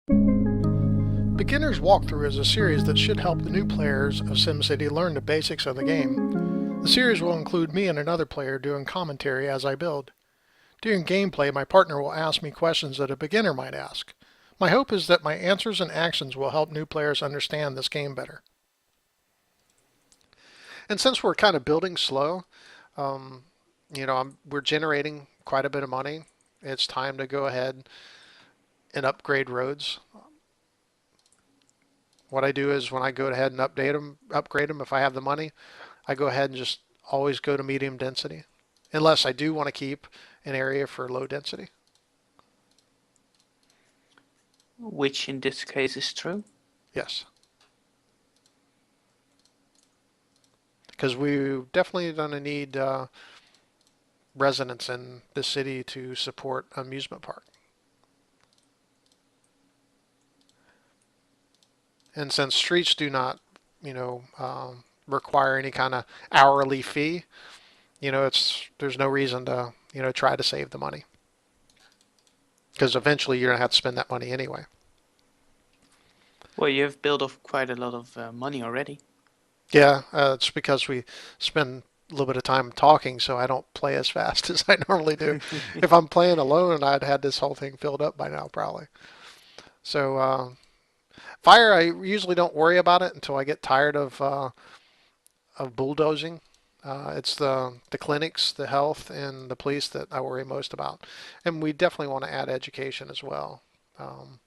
Beginner's Walkthrough is a series that should help the new players of SimCity learn the basics of the game. The series will include me and another player doing commentary as I build. During gameplay, my partner will ask me questions that a beginner might ask. My hope is that my answers and actions will help new players understand this game better. And since we're kind of building slow, um, we're generating quite a bit of money. It's time to go ahead and upgrade roads. What I do is when I go ahead and upgrade them, if I have the money, I go ahead and just always go to medium density, unless I do want to keep an area for low density. Which in this case is true. Yes. Because we definitely going to need residents in the city to support amusement park. And since streets do not, require any kind of hourly fee, there's no reason to, try to save the money. Because eventually you're going to have to spend that money anyway. Well, you have built up quite a lot of money already. Yeah, it's because we spend a little bit of time talking, so I don't play as fast as I normally do. If I'm playing alone, I'd had this whole thing filled up by now, probably. So fire, I usually don't worry about it until I get tired of bulldozing. It's the clinics, the health, and the police that I worry most about, and we definitely want to add education as well. Um,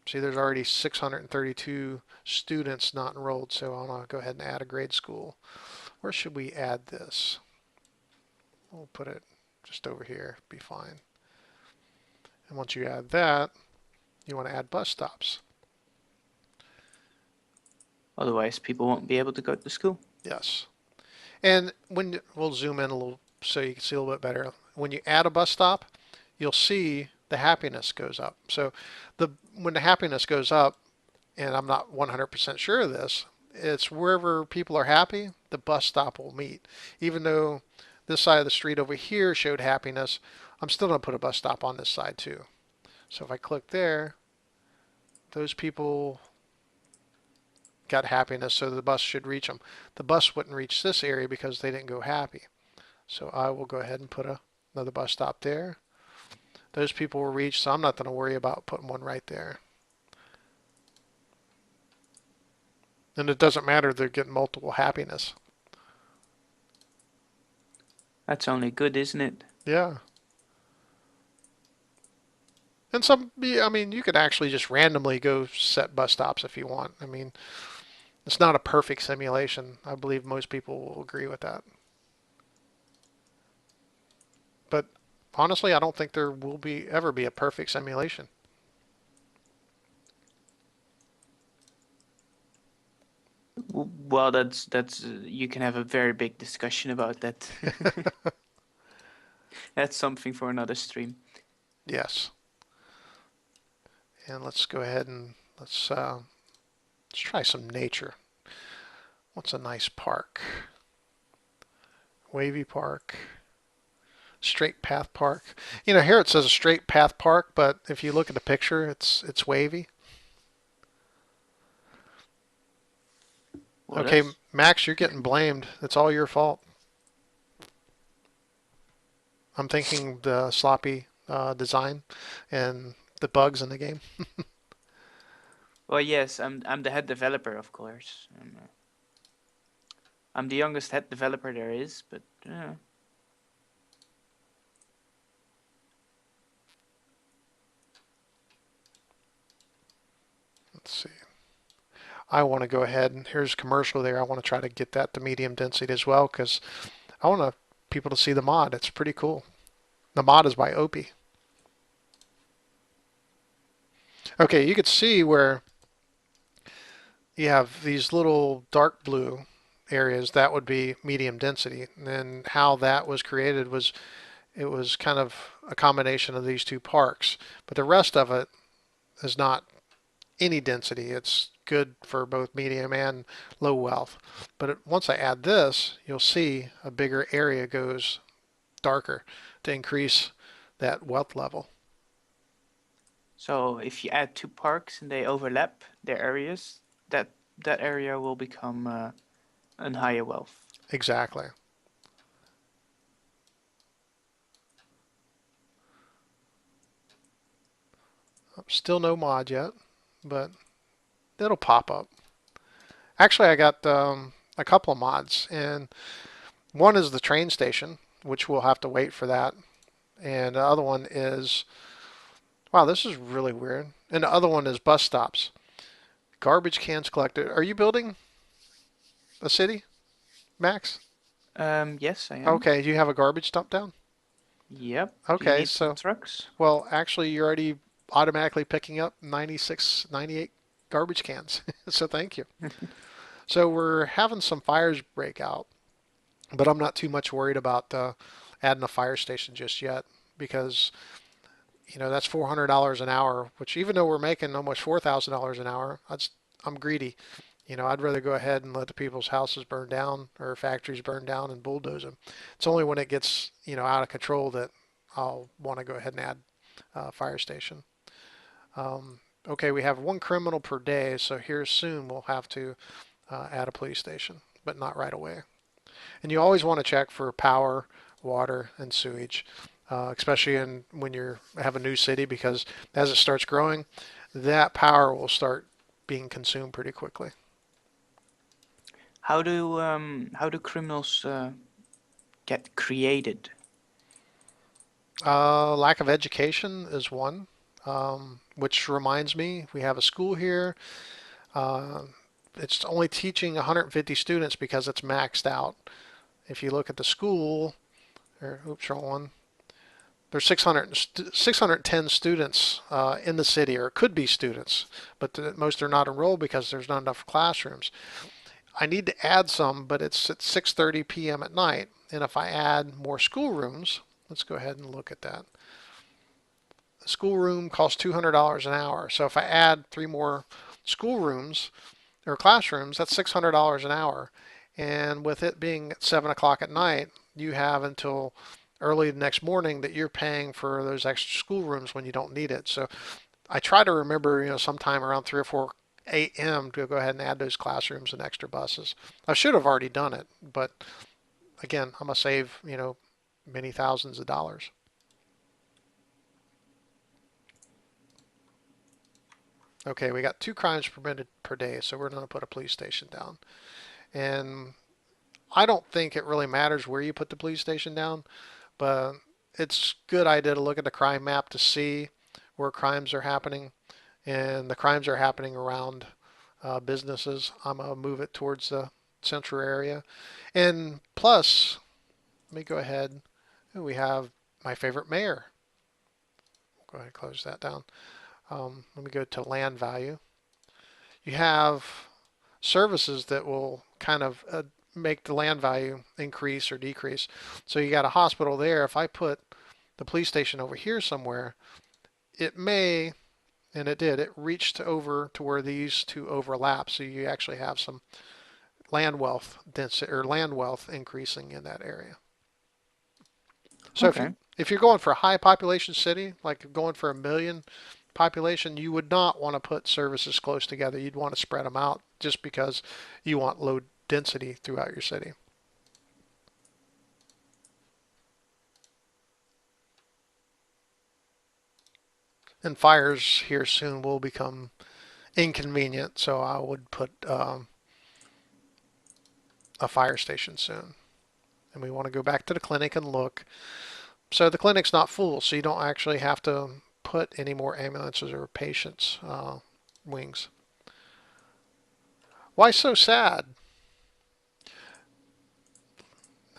See, there's already 632 students not enrolled, so I want to go ahead and add a grade school. Where should we add this? We'll put it just over here, be fine. And once you add that, you want to add bus stops. Otherwise, people won't be able to go to school. Yes. And when we'll zoom in a little so you can see a little bit better. When you add a bus stop, you'll see the happiness goes up. So when the happiness goes up, and I'm not 100% sure of this, it's wherever people are happy, the bus stop will meet. Even though this side of the street over here showed happiness, I'm still going to put a bus stop on this side too. So if I click there, those people got happiness, so the bus should reach them. The bus wouldn't reach this area because they didn't go happy. So I will go ahead and put another bus stop there. Those people will reach, so I'm not going to worry about putting one right there. And it doesn't matter, they're getting multiple happiness. That's only good, isn't it? Yeah. And I mean, you could actually just randomly go set bus stops if you want. I mean, it's not a perfect simulation. I believe most people will agree with that. But honestly, I don't think there will ever be a perfect simulation. Well, that's you can have a very big discussion about that. That's something for another stream. Yes. And let's go ahead and let's try some nature. What's a nice park? Wavy park. Straight path park. Here it says a straight path park, but if you look at the picture, it's wavy. Well, Okay, Max, you're getting blamed. It's all your fault. I'm thinking the sloppy design and the bugs in the game. Well, yes, I'm the head developer, of course. I'm the youngest head developer there is, but Let's see. I want to go ahead and here's commercial there. I want to try to get that to medium density as well because I want people to see the mod. It's pretty cool. The mod is by Opie. Okay, you could see where you have these little dark blue areas. That would be medium density. And then how that was created was it was kind of a combination of these two parks. But the rest of it is not any density. It's good for both medium and low wealth. But once I add this, you'll see a bigger area goes darker to increase that wealth level. So if you add two parks and they overlap their areas, that area will become an higher wealth. Exactly. Still no mod yet, but it'll pop up. Actually, I got a couple of mods, and one is the train station, which we'll have to wait for that. And the other one is, wow, this is really weird. And the other one is bus stops. Garbage cans collected. Are you building a city, Max? Yes, I am. Okay, do you have a garbage dump down? Yep. Do you Okay, need some so, trucks? well, actually, you're already automatically picking up 96, 98 garbage cans. So thank you. So we're having some fires break out, but I'm not too much worried about adding a fire station just yet because that's $400 an hour, which even though we're making almost $4,000 an hour, I'm greedy. I'd rather go ahead and let the people's houses burn down or factories burn down and bulldoze them. It's only when it gets out of control that I'll want to go ahead and add a fire station. Okay, we have one criminal per day, so here soon we'll have to add a police station, but not right away. And you always want to check for power, water, and sewage, especially when you have a new city, because as it starts growing, that power will start being consumed pretty quickly. How do criminals get created? Lack of education is one, which reminds me, we have a school here. Uh, it's only teaching 150 students because it's maxed out. If you look at the school, or oops, wrong one. There's 610 students in the city, or could be students, but most are not enrolled because there's not enough classrooms. I need to add some, but it's at 6:30 p.m. at night. And if I add more schoolrooms, let's go ahead and look at that. A schoolroom costs $200 an hour. So if I add three more schoolrooms or classrooms, that's $600 an hour. And with it being at 7 o'clock at night, you have until early the next morning that you're paying for those extra schoolrooms when you don't need it. So I try to remember, sometime around 3 or 4 a.m. to go ahead and add those classrooms and extra buses. I should have already done it, but again, I'm going to save, many thousands of dollars. Okay, we got two crimes permitted per day, so we're going to put a police station down. And I don't think it really matters where you put the police station down, but it's a good idea to look at the crime map to see where crimes are happening. And the crimes are happening around businesses. I'm going to move it towards the central area. And plus, let me go ahead. We have my favorite mayor. Go ahead and close that down. Let me go to land value. You have services that will kind of make the land value increase or decrease. So you got a hospital there. If I put the police station over here somewhere, it may, and it did, it reached over to where these two overlap. So you actually have some land wealth density or land wealth increasing in that area. So Okay. if you're going for a high population city, like going for 1 million population, you would not want to put services close together. You'd want to spread them out just because you want low density throughout your city. And fires here soon will become inconvenient, so I would put a fire station soon. And we want to go back to the clinic and look. So the clinic's not full, so you don't actually have to put any more ambulances or patients wings. Why so sad?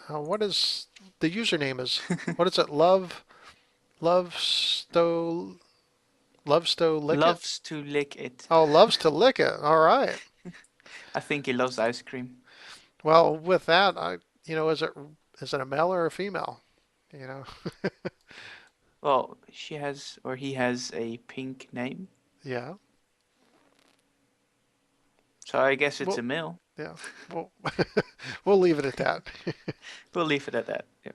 What is the username is? What is it? Love Stow Love Stow lick it. Loves to lick it. Oh, loves to lick it. All right. I think he loves ice cream. Well, with that, is it a male or a female? You know. Well, he has a pink name, Yeah. so I guess it's Well, a male. yeah. Well, we'll leave it at that. We'll leave it at that. Yeah.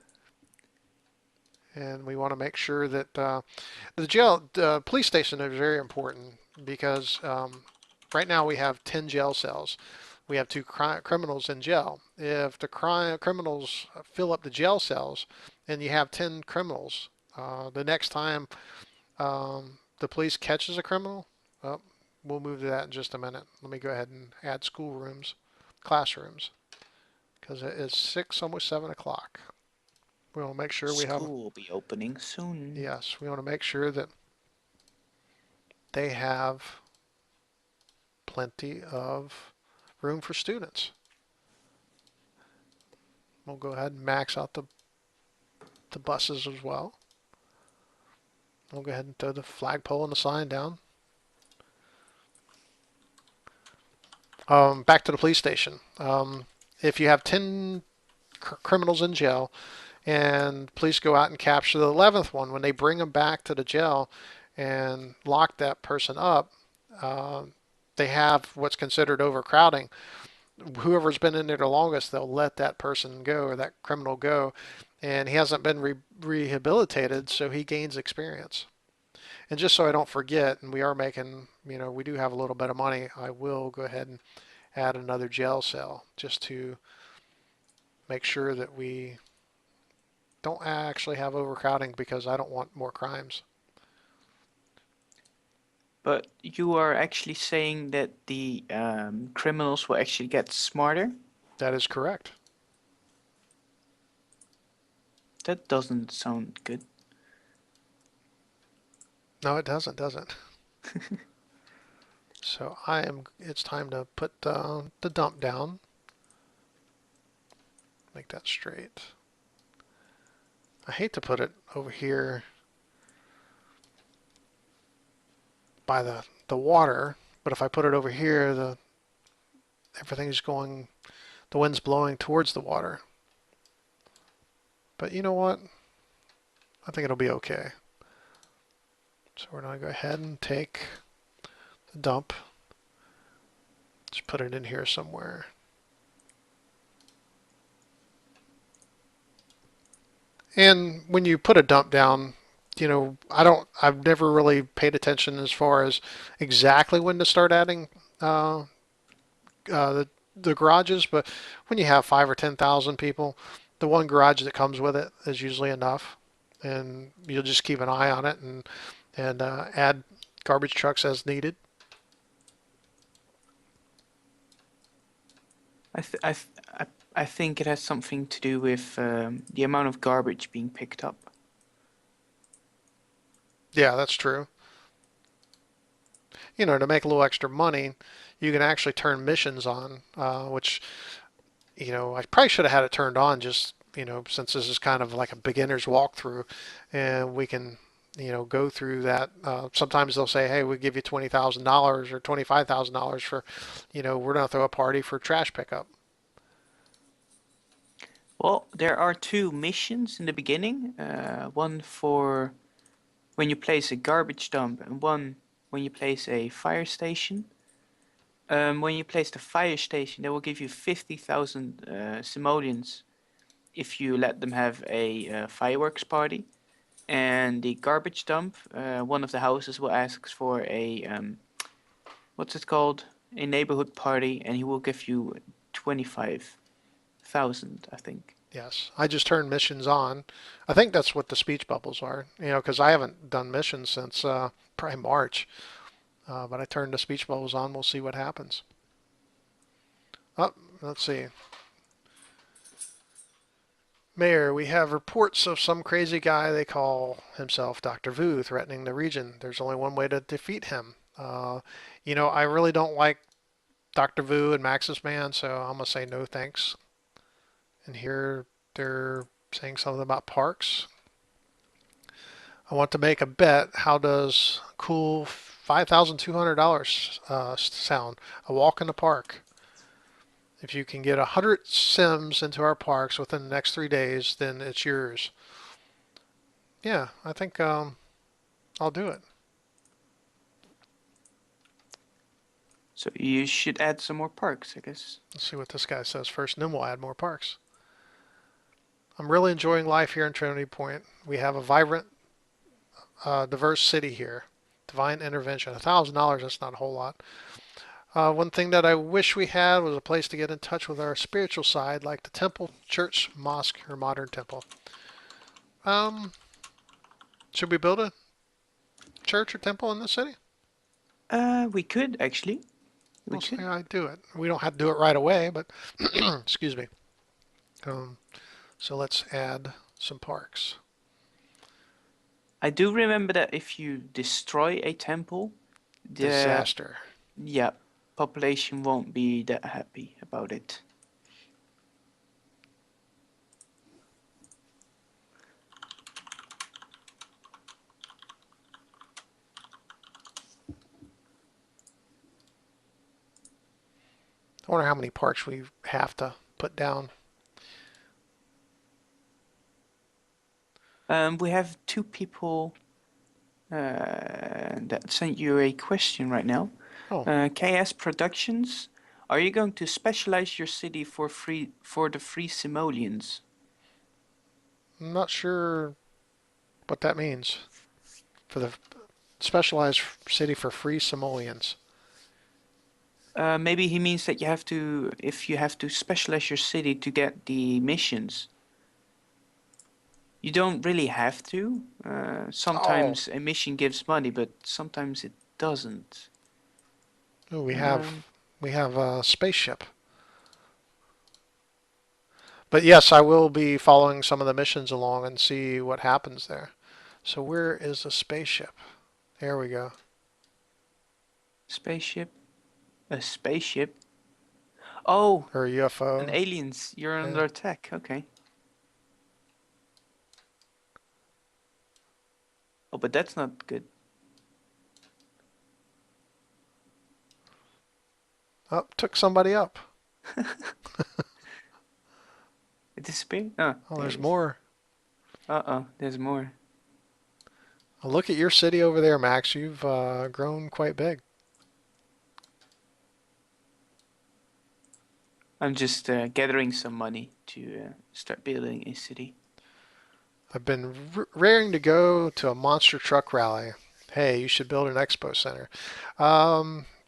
and we want to make sure that the police station is very important because right now we have 10 jail cells. We have two criminals in jail. If the criminals fill up the jail cells and you have 10 criminals, the next time the police catches a criminal, well, we'll move to that in just a minute. Let me go ahead and add schoolrooms, classrooms, because it is 6, almost 7 o'clock. We want to make sure we have, School will be opening soon. yes, we want to make sure that they have plenty of room for students. We'll go ahead and max out the buses as well. We'll go ahead and throw the flagpole and the sign down. Back to the police station. If you have 10 criminals in jail and police go out and capture the 11th one, when they bring them back to the jail and lock that person up, uh, they have what's considered overcrowding. Whoever's been in there the longest, they'll let that person go or that criminal go, and he hasn't been rehabilitated, so he gains experience. And just so I don't forget, and we are making, we do have a little bit of money, I will go ahead and add another jail cell just to make sure that we don't actually have overcrowding because I don't want more crimes. But you are actually saying that the criminals will actually get smarter? That is correct. That doesn't sound good. No, it doesn't. So it's time to put the dump down. Make that straight. I hate to put it over here by the water, but if I put it over here, everything's going, the wind's blowing towards the water. But you know what? I think it'll be okay. So we're going to go ahead and take the dump. Just put it in here somewhere. And when you put a dump down, I've never really paid attention as far as exactly when to start adding the garages, but when you have 5 or 10,000 people, the one garage that comes with it is usually enough, and you'll just keep an eye on it and add garbage trucks as needed. I th I, th I think it has something to do with the amount of garbage being picked up. Yeah, that's true. To make a little extra money, you can actually turn missions on, which I probably should have had it turned on just, since this is kind of like a beginner's walkthrough and we can, go through that. Sometimes they'll say, hey, we give you $20,000 or $25,000 for, we're going to throw a party for trash pickup. Well, there are two missions in the beginning. One for when you place a garbage dump and one when you place a fire station. When you place the fire station, they will give you 50,000 simoleons if you let them have a fireworks party. And the garbage dump, one of the houses will ask for a what's it called? A neighborhood party, and he will give you 25,000, I think. Yes, I just turned missions on. I think that's what the speech bubbles are, because I haven't done missions since probably March. But I turned the speech bubbles on. We'll see what happens. Oh, let's see. Mayor, we have reports of some crazy guy they call himself Dr. Vu threatening the region. There's only one way to defeat him. I really don't like Dr. Vu and Maxis Man, so I'm going to say no thanks. And here they're saying something about parks. I want to make a bet. How does cool $5,200 sound? A walk in the park. If you can get 100 Sims into our parks within the next 3 days, then it's yours. Yeah, I think I'll do it. So you should add some more parks, I guess. Let's see what this guy says first, and then we'll add more parks. I'm really enjoying life here in Trinity Point. We have a vibrant, diverse city here. Divine intervention. $1,000, that's not a whole lot. One thing that I wish we had was a place to get in touch with our spiritual side, like the temple, church, mosque, or modern temple. Um, should we build a church or temple in the city? We could actually. We We'll could. say I do it. We don't have to do it right away, but excuse me. Um, so let's add some parks. I do remember that if you destroy a temple, the Disaster. yeah, population won't be that happy about it. I wonder how many parks we have to put down. We have two people that sent you a question right now. Oh, KS Productions, are you going to specialize your city for the free simoleons? I'm not sure what that means for the specialized city for free simoleons. Maybe he means that if you have to specialize your city to get the missions. You don't really have to. Oh, Sometimes a mission gives money, but sometimes it doesn't. ooh, we have Um, we have a spaceship. But yes, I will be following some of the missions along and see what happens there. So where is the spaceship? There we go. spaceship? A spaceship? Oh, Or a an UFO. aliens. You're Yeah. under attack. Okay. Oh, but that's not good. Oh, took somebody up. It disappeared? Oh, Oh, there it there's is. more. Uh-oh, there's more. Oh, look at your city over there, Max. You've grown quite big. I'm just gathering some money to start building a city. I've been raring to go to a monster truck rally. Hey, you should build an expo center.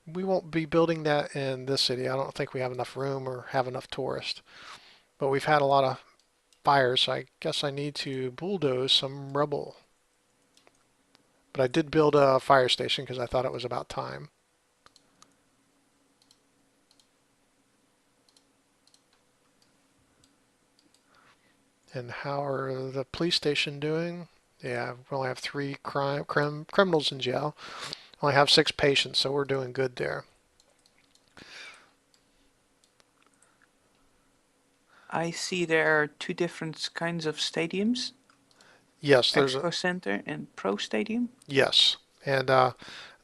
We won't be building that in this city. I don't think we have enough room or have enough tourists. But we've had a lot of fires, so I guess I need to bulldoze some rubble. But I did build a fire station because I thought it was about time. And how are the police station doing? Yeah, we only have three criminals in jail. Only have six patients, so we're doing good there. I see there are two different kinds of stadiums. Yes, there's a Expo Center and Pro Stadium. yes, and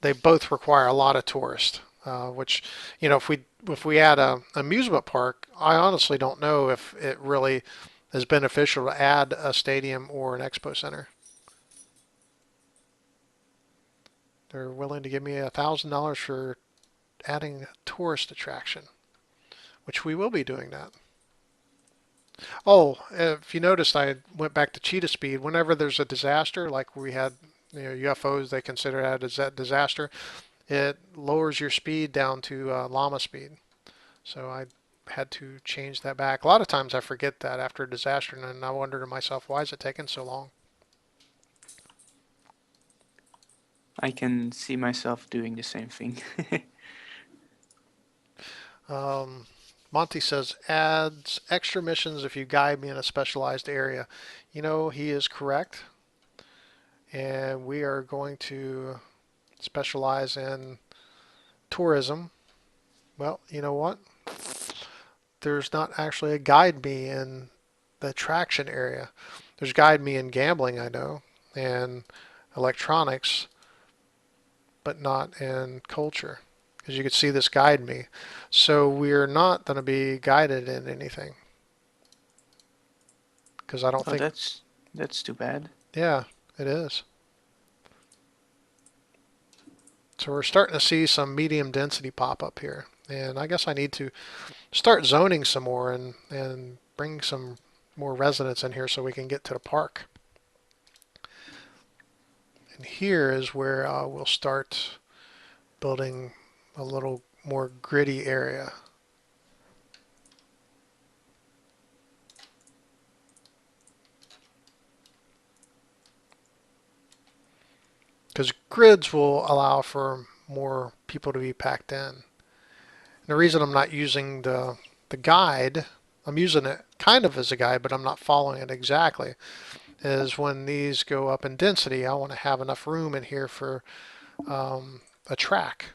they both require a lot of tourists. Which, if we add a amusement park, I honestly don't know if it really is beneficial to add a stadium or an expo center. They're willing to give me $1,000 for adding a tourist attraction, which we will be doing that. Oh, if you noticed, I went back to cheetah speed. Whenever there's a disaster, like we had, UFOs, they consider that as a disaster. It lowers your speed down to llama speed. So I had to change that back. A lot of times I forget that after a disaster, and I wonder to myself, why is it taking so long? I can see myself doing the same thing. Um, Monty says, adds extra missions if you guide me in a specialized area. He is correct, and we are going to specialize in tourism. Well, you know what? There's not actually a guide me in the attraction area. There's guide me in gambling, I know, and electronics, but not in culture. As you can see, this guide me. So we're not going to be guided in anything because I don't Oh, think, that's too bad. yeah, it is. So we're starting to see some medium density pop up here. And I guess I need to start zoning some more and bring some more residents in here so we can get to the park. And here is where we'll start building a little more gritty area. Because grids will allow for more people to be packed in. And the reason I'm not using the guide, I'm using it kind of as a guide, but I'm not following it exactly, is when these go up in density, I want to have enough room in here for a track.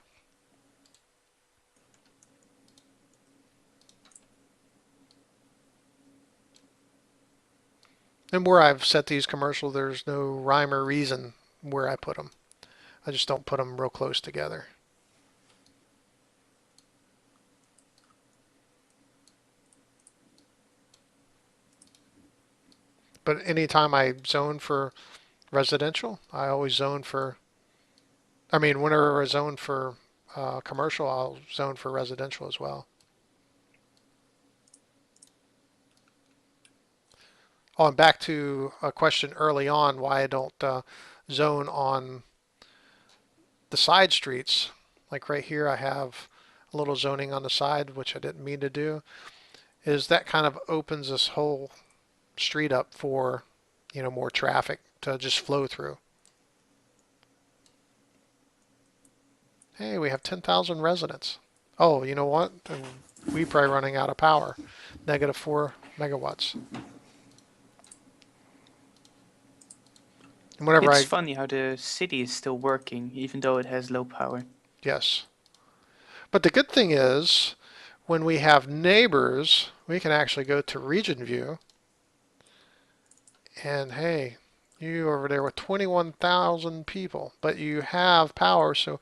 And where I've set these commercial, there's no rhyme or reason where I put them. I just don't put them real close together. But anytime I zone for residential, I always zone for, I mean, whenever I zone for commercial, I'll zone for residential as well. Oh, and back to a question early on why I don't zone on the side streets. Like right here, I have a little zoning on the side, which I didn't mean to do, is that kind of opens this whole street up for, more traffic to just flow through. Hey, we have 10,000 residents. Oh, you know what? We probably running out of power. -4 megawatts. And whenever It's I, funny how the city is still working, even though it has low power. yes. But the good thing is, when we have neighbors, we can actually go to region view and hey, you over there with 21,000 people, but you have power, so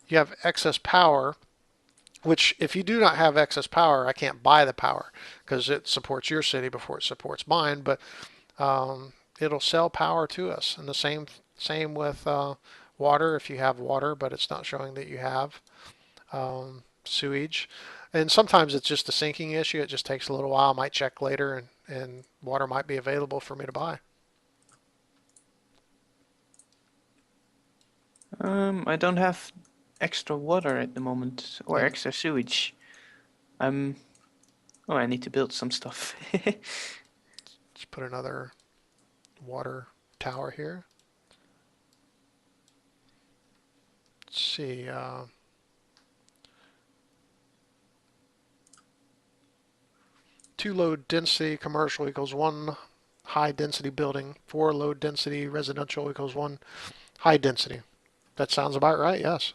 you have excess power, which if you do not have excess power, I can't buy the power because it supports your city before it supports mine, but it'll sell power to us. And the same with water if you have water, but it's not showing that you have sewage. And sometimes it's just a sinking issue. It just takes a little while. I might check later and water might be available for me to buy. I don't have extra water at the moment, or And extra sewage. Um, oh, I need to build some stuff. let's put another water tower here. Let's see. 2 low density commercial equals 1 high density building. 4 low density residential equals 1 high density. That sounds about right, yes.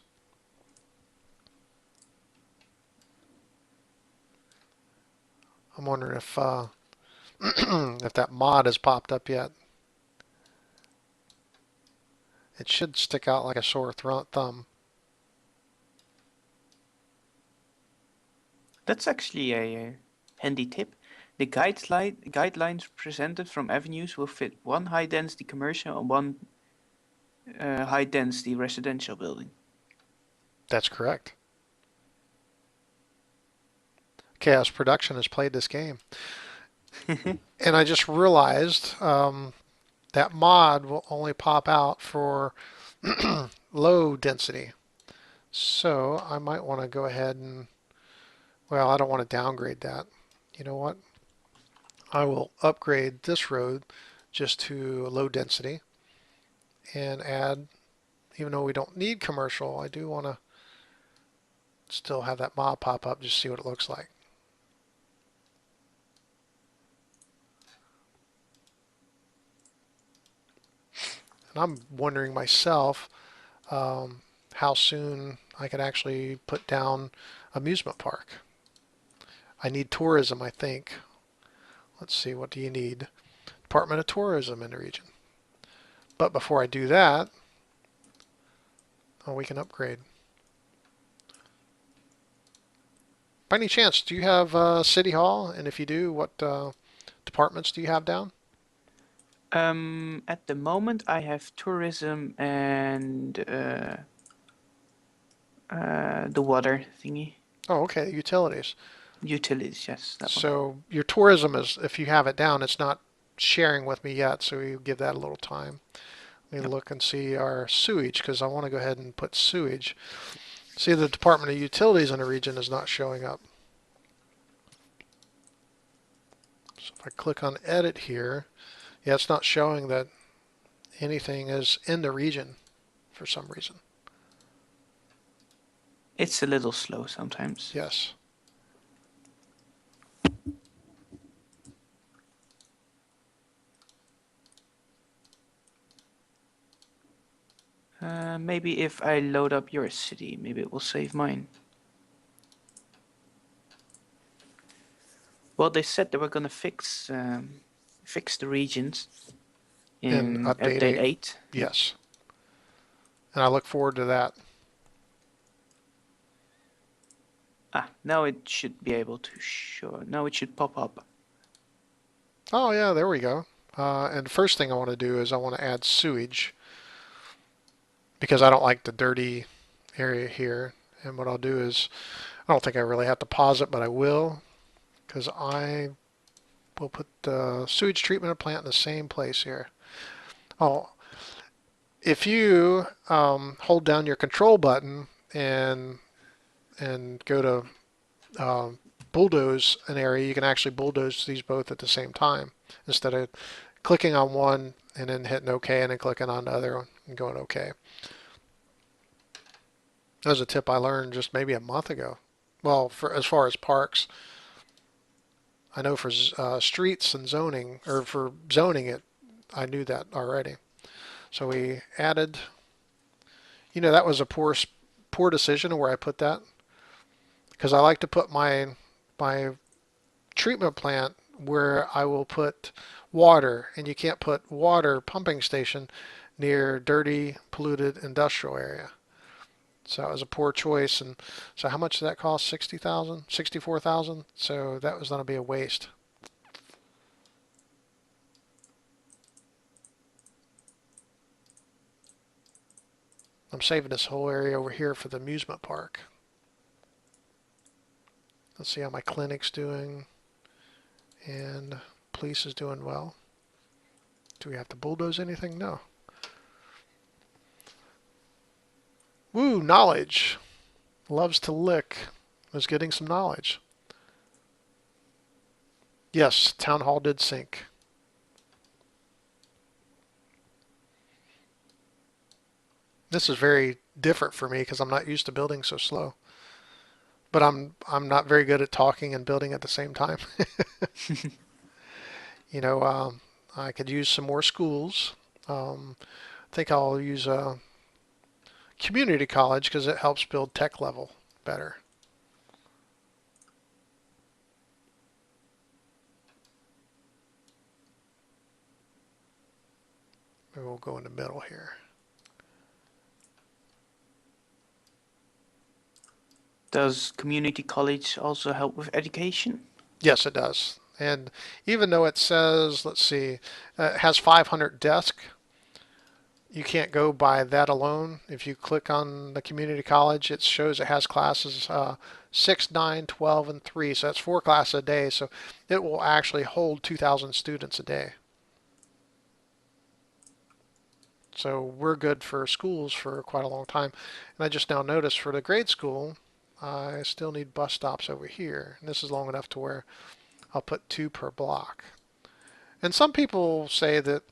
I'm wondering if if that mod has popped up yet. It should stick out like a sore thumb. That's actually a handy tip. The guidelines presented from avenues will fit one high-density commercial and one high-density residential building. That's correct. Chaos Production has played this game. And I just realized that mod will only pop out for low density. So I might want to go ahead and, well, I don't want to downgrade that. You know what? I will upgrade this road just to low density and add, even though we don't need commercial, I do want to still have that mod pop up just to see what it looks like. And I'm wondering myself how soon I could actually put down amusement park. I need tourism, I think. Let's see, what do you need? Department of Tourism in the region. But before I do that, oh, we can upgrade. By any chance, do you have City Hall? And if you do, what departments do you have down? At the moment, I have tourism and the water thingy. Oh, okay, utilities. Utilities, yes, that one. So your tourism is, if you have it down, it's not sharing with me yet, so we give that a little time. Let me Yep. look and see our sewage because I want to go ahead and put sewage. See, the Department of Utilities in the region is not showing up. So if I click on edit here, yeah, it's not showing that anything is in the region for some reason. It's a little slow sometimes. Yes. Maybe if I load up your city, maybe it will save mine. Well, they said they were gonna fix the regions In in update update 8. 8. Yep. Yes. And I look forward to that. Ah, now it should be able to show. Now it should pop up. Oh, yeah, there we go. And the first thing I want to do is I want to add sewage because I don't like the dirty area here. And what I'll do is, I don't think I really have to pause it, but I will because I will put the sewage treatment plant in the same place here. Oh, if you hold down your control button and go to bulldoze an area, you can actually bulldoze these both at the same time instead of clicking on one and then hitting OK and then clicking on the other one and going OK. That was a tip I learned just maybe a month ago. Well, for as far as parks, I know for streets and zoning, or for zoning it, I knew that already. So we added, that was a poor decision where I put that because I like to put my treatment plant where I will put water, and you can't put water pumping station near dirty, polluted industrial area. So that was a poor choice. And so how much did that cost? 60,000, 64,000. So that was going to be a waste. I'm saving this whole area over here for the amusement park. Let's see how my clinic's doing. And police is doing well. Do we have to bulldoze anything? No. Woo, knowledge. Loves to lick. Was getting some knowledge. Yes, town hall did sync. This is very different for me because I'm not used to building so slow. But I'm not very good at talking and building at the same time. You know, I could use some more schools. I think I'll use a community college because it helps build tech level better. Maybe we'll go in the middle here. Does community college also help with education? Yes, it does. And even though it says, let's see, it has 500 desks, you can't go by that alone. If you click on the community college, it shows it has classes 6, 9, 12, and 3. So that's 4 classes a day. So it will actually hold 2,000 students a day. So we're good for schools for quite a long time. And I just now noticed for the grade school, I still need bus stops over here. And this is long enough to where I'll put 2 per block. And some people say that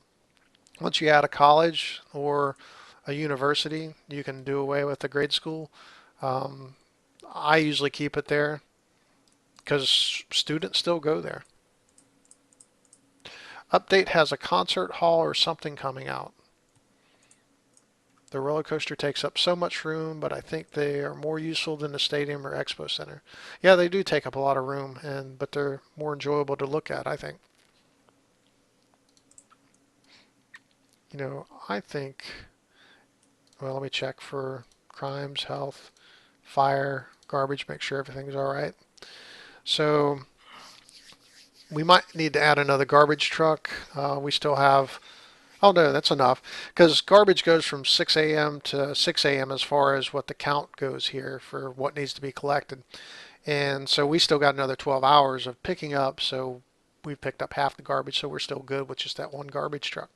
once you add a college or a university, you can do away with the grade school. Um, I usually keep it there because students still go there. Update has a concert hall or something coming out. The roller coaster takes up so much room, but I think they are more useful than the stadium or expo center. Yeah, they do take up a lot of room, but they're more enjoyable to look at, I think. I think, well, let me check for crimes, health, fire, garbage, make sure everything's all right. So we might need to add another garbage truck. We still have, oh no, that's enough because garbage goes from 6 a.m. to 6 a.m. as far as what the count goes here for what needs to be collected. And so we still got another 12 hours of picking up. So we've picked up half the garbage. So we're still good with just that one garbage truck.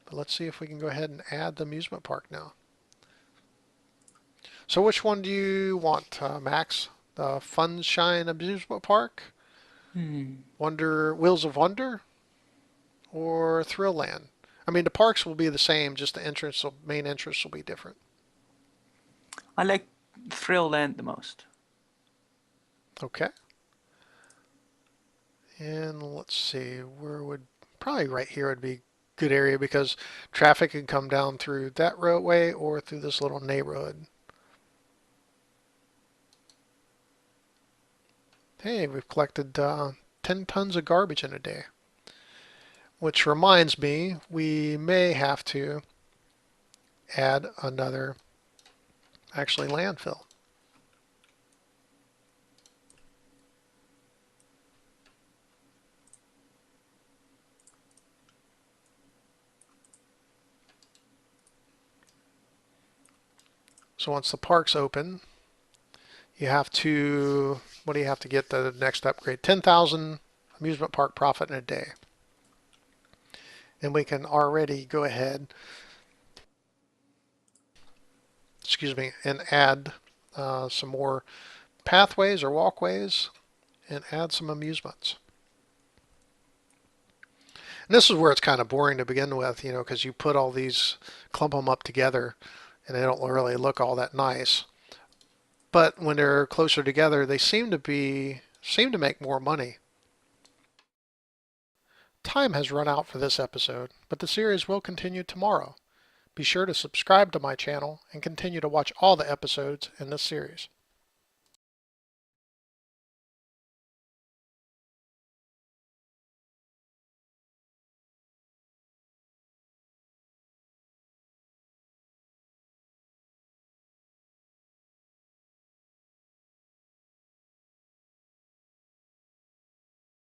But let's see if we can go ahead and add the amusement park now. So which one do you want, Max? The Funshine Amusement Park, Hmm. Wonder Wheels of Wonder, or Thrill Land? I mean, the parks will be the same, just the main entrance will be different. I like Thrill Land the most. Okay. And let's see, where would probably right here would be a good area because traffic can come down through that roadway or through this little neighborhood. Hey, we've collected 10 tons of garbage in a day, which reminds me we may have to add another actually landfill. So once the park's open, you have to, what do you have to get the next upgrade? 10,000 amusement park profit in a day. And we can already go ahead, excuse me, and add some more pathways or walkways and add some amusements. And this is where it's kind of boring to begin with, because you put all these, clump them up together and they don't really look all that nice. But when they're closer together, they seem to make more money. Time has run out for this episode, but the series will continue tomorrow. Be sure to subscribe to my channel and continue to watch all the episodes in this series.